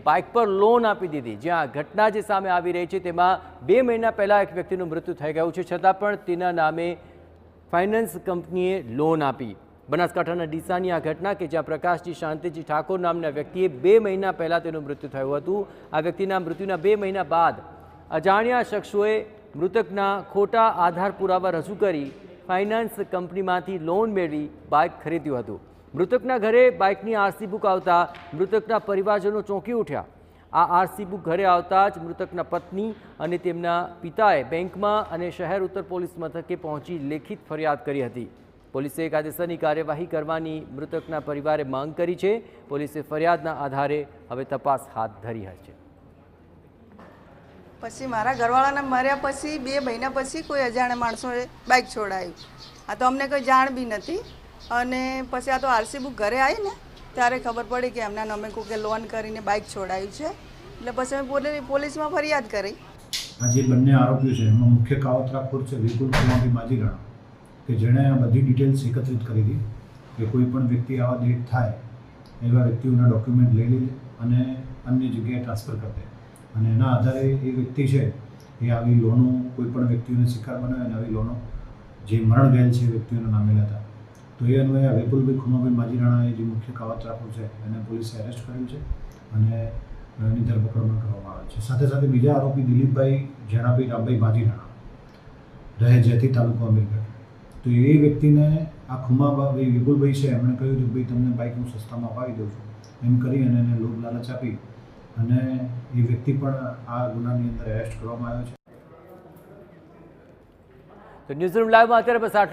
Bike પર loan આપી દીધી। જ્યાં ઘટના જે સામે આવી રહી છે તેમાં 2 મહિના પહેલાં એક વ્યક્તિનું મૃત્યુ થઈ ગયું છે, છતાં પણ તેના નામે ફાઇનાન્સ કંપનીએ લોન આપી। બનાસકાંઠાના ડીસાની આ ઘટના કે જ્યાં પ્રકાશજી શાંતિજી ઠાકોર નામના વ્યક્તિએ 2 મહિના પહેલાં તેનું મૃત્યુ થયું હતું। આ વ્યક્તિના મૃત્યુના 2 મહિના બાદ અજાણ્યા શખ્સોએ મૃતકના ખોટા આધાર પુરાવા રજૂ કરી ફાઇનાન્સ કંપનીમાંથી લોન મેળવી બાઇક ખરીદ્યું હતું। મૃતકના ઘરે બાઇકની આરસી બુક આવતા મૃતકના પરિવારજનો ચોંકી ઉઠ્યા। આ આરસી બુક ઘરે આવતા જ મૃતકના પત્ની અને તેમના પિતાએ બેંકમાં અને શહેર ઉત્તર પોલીસ મથકે પહોંચી લેખિત ફરિયાદ કરી હતી। પોલીસે કાયદેસરની કાર્યવાહી કરવાની મૃતકના પરિવારે માંગ કરી છે। પોલીસે ફરિયાદના આધારે હવે તપાસ હાથ ધરી છે। પછી મારા ઘરવાળાને મર્યા પછી 2 મહિના પછી કોઈ અજાણ્યા માણસોએ બાઇક છોડાયું। આ તો અમને કોઈ જાણ બી નથી અને પછી આ તો આરસી બુક ઘરે આવી ને ત્યારે ખબર પડી કે એમના નામે કોકે લોન કરીને બાઇક છોડાયું છે, એટલે પછી અમે પોલીસમાં ફરિયાદ કરી। આ જે બંને આરોપીઓ છે એમાં મુખ્ય કાવતરાખોર છે વિપુલ કુમાર માજીરાણા, કે જેણે આ બધી ડિટેલ્સ એકત્રિત કરી હતી કે કોઈ પણ વ્યક્તિ આવા ડેટ થાય એવા વ્યક્તિઓના ડોક્યુમેન્ટ લઈ લે અને અન્ય જગ્યાએ ટ્રાન્સફર કરી દે અને એના આધારે એ વ્યક્તિ છે એ આવી લોનો કોઈ પણ વ્યક્તિઓને શિકાર બનાવે અને આવી લોનો જે મરણ ગયેલ છે વ્યક્તિઓના નામે લેતા। તો એ અન્વયે વિપુલભાઈ ખુમાભાઈ માજીરાણાએ જે મુખ્ય કાવતરાખોર છે એને પોલીસે અરેસ્ટ કરેલ છે અને એની ધરપકડ પણ કરવામાં આવે છે। સાથે સાથે બીજા આરોપી દિલીપભાઈ જેણાભાઈ રામભાઈ માજીરાણા રહે જેથી તાલુકો અમીરગઢ, તો એ વ્યક્તિને આ ખુમાભાઈ વિપુલભાઈ છે એમણે કહ્યું કે ભાઈ તમને બાઇક હું સસ્તામાં અપાવી દઉં છું એમ કરી અને એને લોભ લાલચ આપી અને એ વ્યક્તિ પણ આ ગુનાની અંદર એરેસ્ટ કરવામાં આવ્યો છે। તો ન્યૂઝરૂમ લાઈવમાં અત્યારે બસ આટલું।